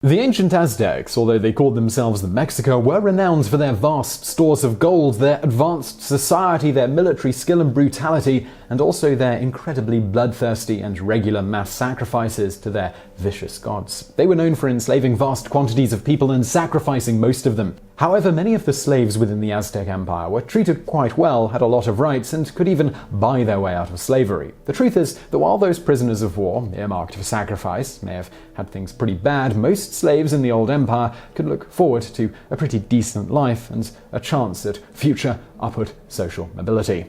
The ancient Aztecs, although they called themselves the Mexica, were renowned for their vast stores of gold, their advanced society, their military skill and brutality, and also their incredibly bloodthirsty and regular mass sacrifices to their vicious gods. They were known for enslaving vast quantities of people and sacrificing most of them. However, many of the slaves within the Aztec Empire were treated quite well, had a lot of rights, and could even buy their way out of slavery. The truth is that while those prisoners of war, earmarked for sacrifice, may have had things pretty bad, most slaves in the old empire could look forward to a pretty decent life and a chance at future upward social mobility.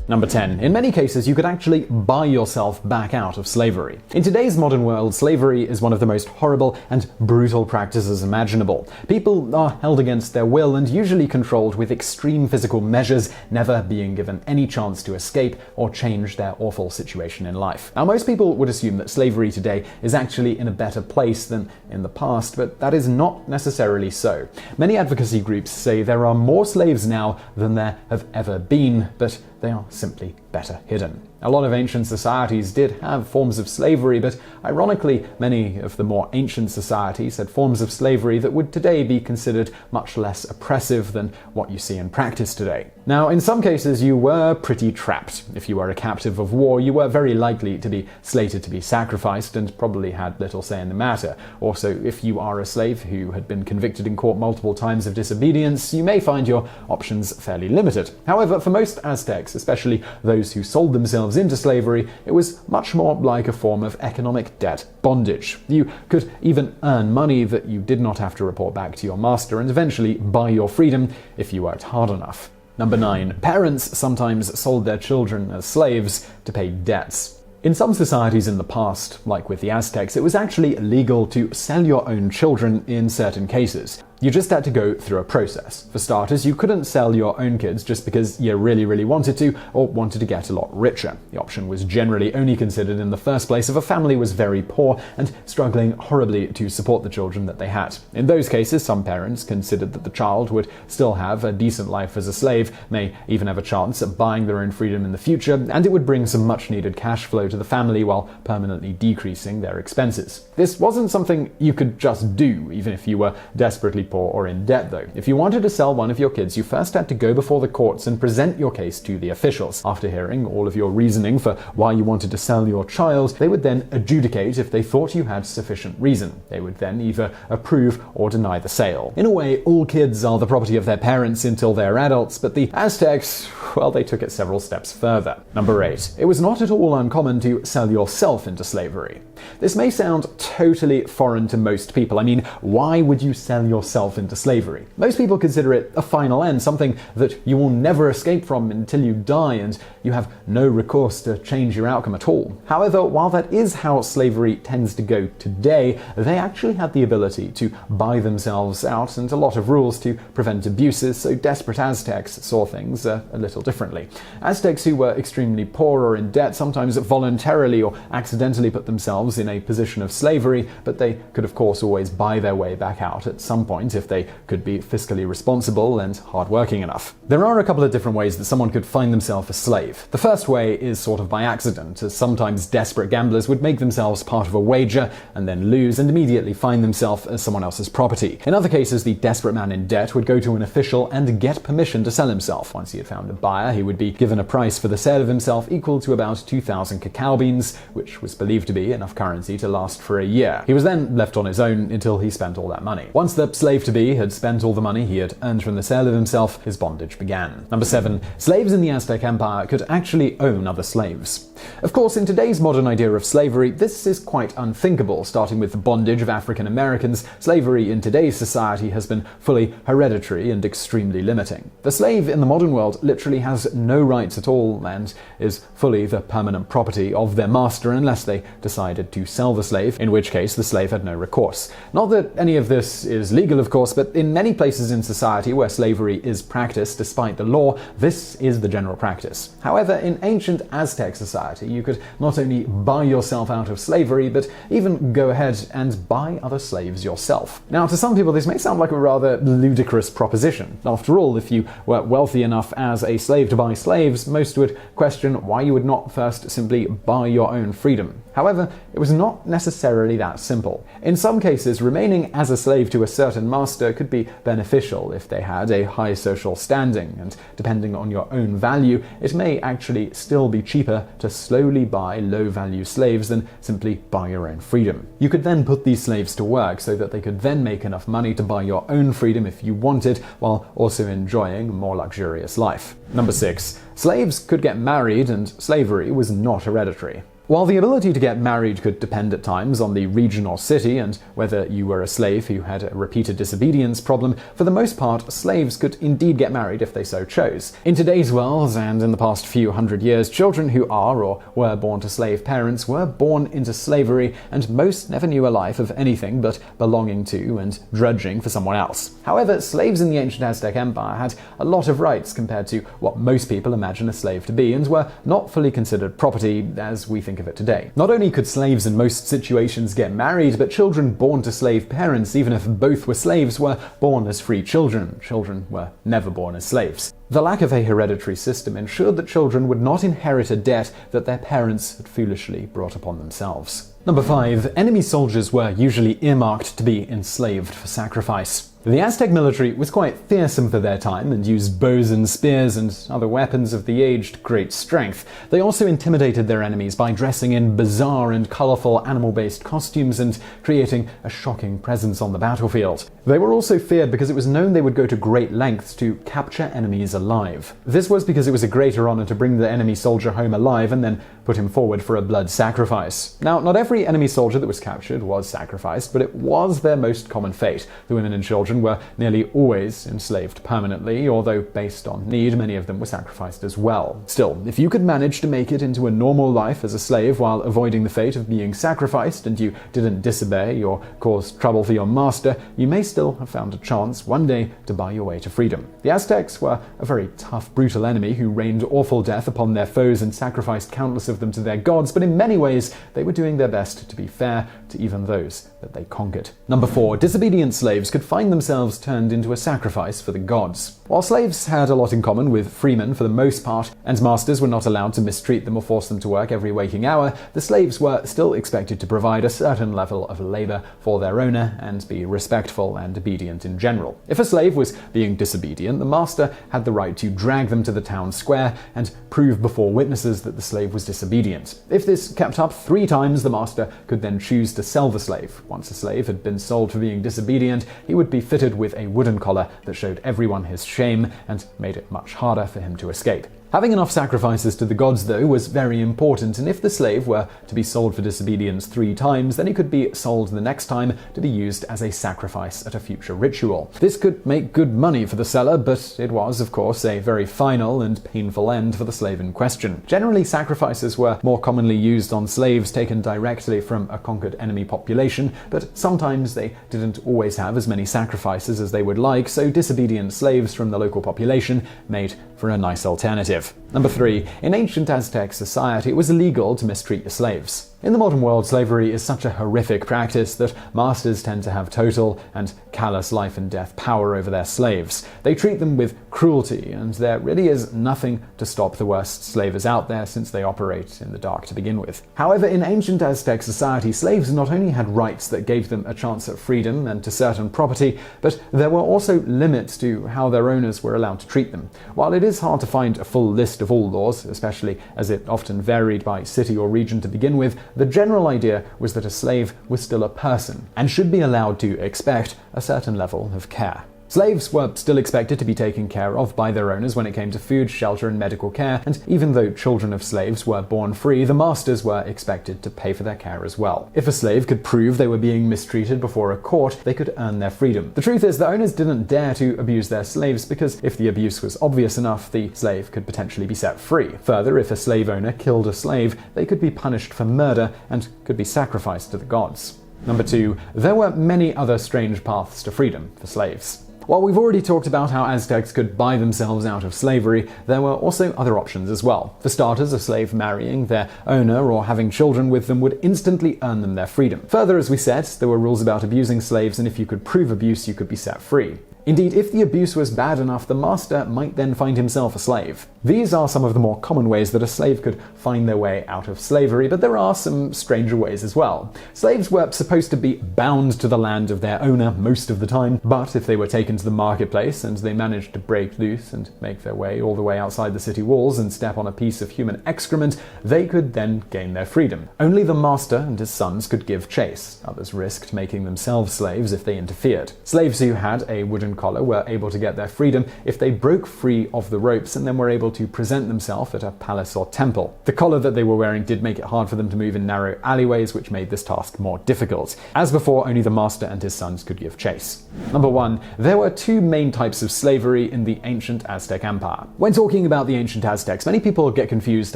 Number 10. In many cases, you could actually buy yourself back out of slavery. In today's modern world, slavery is one of the most horrible and brutal practices imaginable. People are held against their will and usually controlled with extreme physical measures, never being given any chance to escape or change their awful situation in life. Now, most people would assume that slavery today is actually in a better place than in the past, but that is not necessarily so. Many advocacy groups say there are more slaves now than there have ever been, but they are simply better hidden. A lot of ancient societies did have forms of slavery, but ironically, many of the more ancient societies had forms of slavery that would today be considered much less oppressive than what you see in practice today. Now, in some cases, you were pretty trapped. If you were a captive of war, you were very likely to be slated to be sacrificed and probably had little say in the matter. Also, if you are a slave who had been convicted in court multiple times of disobedience, you may find your options fairly limited. However, for most Aztecs, especially those who sold themselves into slavery, it was much more like a form of economic debt bondage. You could even earn money that you did not have to report back to your master and eventually buy your freedom if you worked hard enough. Number 9. Parents sometimes sold their children as slaves to pay debts. In some societies in the past, like with the Aztecs, it was actually illegal to sell your own children in certain cases. You just had to go through a process. For starters, you couldn't sell your own kids just because you really wanted to or wanted to get a lot richer. The option was generally only considered in the first place if a family was very poor and struggling horribly to support the children that they had. In those cases, some parents considered that the child would still have a decent life as a slave, may even have a chance at buying their own freedom in the future, and it would bring some much-needed cash flow to the family while permanently decreasing their expenses. This wasn't something you could just do, even if you were desperately poor or in debt, though. If you wanted to sell one of your kids, you first had to go before the courts and present your case to the officials. After hearing all of your reasoning for why you wanted to sell your child, they would then adjudicate if they thought you had sufficient reason. They would then either approve or deny the sale. In a way, all kids are the property of their parents until they're adults, but the Aztecs, well, they took it several steps further. Number 8. It was not at all uncommon to sell yourself into slavery. This may sound totally foreign to most people. I mean, why would you sell yourself into slavery? Most people consider it a final end, something that you will never escape from until you die, and you have no recourse to change your outcome at all. However, while that is how slavery tends to go today, they actually had the ability to buy themselves out and a lot of rules to prevent abuses, so desperate Aztecs saw things a little differently. Aztecs who were extremely poor or in debt sometimes voluntarily or accidentally put themselves in a position of slavery, but they could of course always buy their way back out at some point if they could be fiscally responsible and hardworking enough. There are a couple of different ways that someone could find themselves a slave. The first way is sort of by accident, as sometimes desperate gamblers would make themselves part of a wager and then lose and immediately find themselves as someone else's property. In other cases, the desperate man in debt would go to an official and get permission to sell himself. Once he had found a buyer, he would be given a price for the sale of himself equal to about 2,000 cacao beans, which was believed to be enough currency to last for a year. He was then left on his own until he spent all that money. Once the slave-to-be had spent all the money he had earned from the sale of himself, his bondage began. Number 7. Slaves in the Aztec Empire could actually own other slaves. Of course, in today's modern idea of slavery, this is quite unthinkable. Starting with the bondage of African Americans, slavery in today's society has been fully hereditary and extremely limiting. The slave in the modern world literally has no rights at all and is fully the permanent property of their master unless they decided to sell the slave, in which case the slave had no recourse. Not that any of this is legal, of course, but in many places in society where slavery is practiced despite the law, this is the general practice. However, in ancient Aztec society, you could not only buy yourself out of slavery, but even go ahead and buy other slaves yourself. Now, to some people, this may sound like a rather ludicrous proposition. After all, if you were wealthy enough as a slave to buy slaves, most would question why you would not first simply buy your own freedom. However, it was not necessarily that simple. In some cases, remaining as a slave to a certain master could be beneficial if they had a high social standing, and depending on your own value, it may actually still be cheaper to slowly buy low-value slaves than simply buy your own freedom. You could then put these slaves to work so that they could then make enough money to buy your own freedom if you wanted, while also enjoying a more luxurious life. Number 6. Slaves could get married, and slavery was not hereditary. While the ability to get married could depend at times on the region or city and whether you were a slave who had a repeated disobedience problem, for the most part, slaves could indeed get married if they so chose. In today's world, and in the past few hundred years, children who are or were born to slave parents were born into slavery, and most never knew a life of anything but belonging to and drudging for someone else. However, slaves in the Ancient Aztec Empire had a lot of rights compared to what most people imagine a slave to be, and were not fully considered property as we think of it today. Not only could slaves in most situations get married, but children born to slave parents, even if both were slaves, were born as free children. Children were never born as slaves. The lack of a hereditary system ensured that children would not inherit a debt that their parents had foolishly brought upon themselves. Number 5. Enemy soldiers were usually earmarked to be enslaved for sacrifice. The Aztec military was quite fearsome for their time and used bows and spears and other weapons of the age to great strength. They also intimidated their enemies by dressing in bizarre and colorful animal-based costumes and creating a shocking presence on the battlefield. They were also feared because it was known they would go to great lengths to capture enemies alive. This was because it was a greater honor to bring the enemy soldier home alive and then put him forward for a blood sacrifice. Now, not every enemy soldier that was captured was sacrificed, but it was their most common fate. The women and children were nearly always enslaved permanently, although based on need, many of them were sacrificed as well. Still, if you could manage to make it into a normal life as a slave while avoiding the fate of being sacrificed, and you didn't disobey or cause trouble for your master, you may still have found a chance one day to buy your way to freedom. The Aztecs were a very tough, brutal enemy who rained awful death upon their foes and sacrificed countless of them to their gods, but in many ways they were doing their best to be fair to even those that they conquered. Number 4. Disobedient slaves could find themselves turned into a sacrifice for the gods. While slaves had a lot in common with freemen for the most part, and masters were not allowed to mistreat them or force them to work every waking hour, the slaves were still expected to provide a certain level of labor for their owner and be respectful and obedient in general. If a slave was being disobedient, the master had the right to drag them to the town square and prove before witnesses that the slave was disobedient. If this kept up 3 times, the master could then choose to sell the slave. Once a slave had been sold for being disobedient, he would be fitted with a wooden collar that showed everyone his shame and made it much harder for him to escape. Having enough sacrifices to the gods, though, was very important, and if the slave were to be sold for disobedience 3 times, then he could be sold the next time to be used as a sacrifice at a future ritual. This could make good money for the seller, but it was, of course, a very final and painful end for the slave in question. Generally, sacrifices were more commonly used on slaves taken directly from a conquered enemy population, but sometimes they didn't always have as many sacrifices as they would like, so disobedient slaves from the local population made for a nice alternative. Number 3. In ancient Aztec society, it was illegal to mistreat your slaves. In the modern world, slavery is such a horrific practice that masters tend to have total and callous life and death power over their slaves. They treat them with cruelty, and there really is nothing to stop the worst slavers out there since they operate in the dark to begin with. However, in ancient Aztec society, slaves not only had rights that gave them a chance at freedom and to certain property, but there were also limits to how their owners were allowed to treat them. While it is hard to find a full list of all laws, especially as it often varied by city or region to begin with, the general idea was that a slave was still a person and should be allowed to expect a certain level of care. Slaves were still expected to be taken care of by their owners when it came to food, shelter, and medical care, and even though children of slaves were born free, the masters were expected to pay for their care as well. If a slave could prove they were being mistreated before a court, they could earn their freedom. The truth is, the owners didn't dare to abuse their slaves because if the abuse was obvious enough, the slave could potentially be set free. Further, if a slave owner killed a slave, they could be punished for murder and could be sacrificed to the gods. Number 2. There were many other strange paths to freedom for slaves. While we've already talked about how Aztecs could buy themselves out of slavery, there were also other options as well. For starters, a slave marrying their owner or having children with them would instantly earn them their freedom. Further, as we said, there were rules about abusing slaves, and if you could prove abuse, you could be set free. Indeed, if the abuse was bad enough, the master might then find himself a slave. These are some of the more common ways that a slave could find their way out of slavery, but there are some stranger ways as well. Slaves were supposed to be bound to the land of their owner most of the time, but if they were taken to the marketplace and they managed to break loose and make their way all the way outside the city walls and step on a piece of human excrement, they could then gain their freedom. Only the master and his sons could give chase. Others risked making themselves slaves if they interfered. Slaves who had a wooden collar were able to get their freedom if they broke free of the ropes and then were able to present themselves at a palace or temple. The collar that they were wearing did make it hard for them to move in narrow alleyways, which made this task more difficult. As before, only the master and his sons could give chase. Number 1. There were two main types of slavery in the Ancient Aztec Empire. When talking about the Ancient Aztecs, many people get confused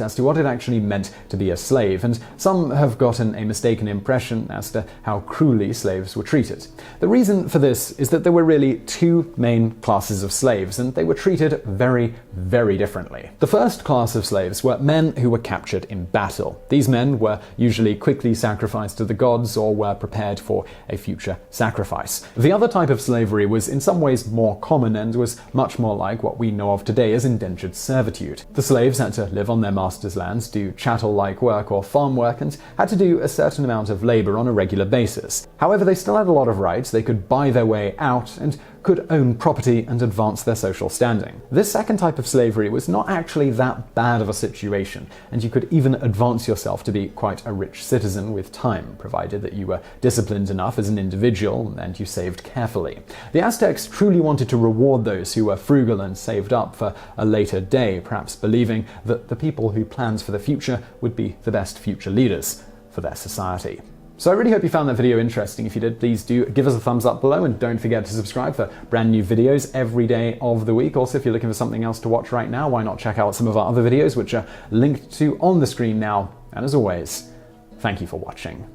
as to what it actually meant to be a slave, and some have gotten a mistaken impression as to how cruelly slaves were treated. The reason for this is that there were really two main classes of slaves, and they were treated very, very differently. The first class of slaves were men who were captured in battle. These men were usually quickly sacrificed to the gods or were prepared for a future sacrifice. The other type of slavery was in some ways more common and was much more like what we know of today as indentured servitude. The slaves had to live on their master's lands, do chattel-like work or farm work, and had to do a certain amount of labor on a regular basis. However, they still had a lot of rights. They could buy their way out and could own property and advance their social standing. This second type of slavery was not actually that bad of a situation, and you could even advance yourself to be quite a rich citizen with time, provided that you were disciplined enough as an individual and you saved carefully. The Aztecs truly wanted to reward those who were frugal and saved up for a later day, perhaps believing that the people who planned for the future would be the best future leaders for their society. So I really hope you found that video interesting. If you did, please do give us a thumbs up below and don't forget to subscribe for brand new videos every day of the week. Also, if you're looking for something else to watch right now, why not check out some of our other videos, which are linked to on the screen now. And as always, thank you for watching.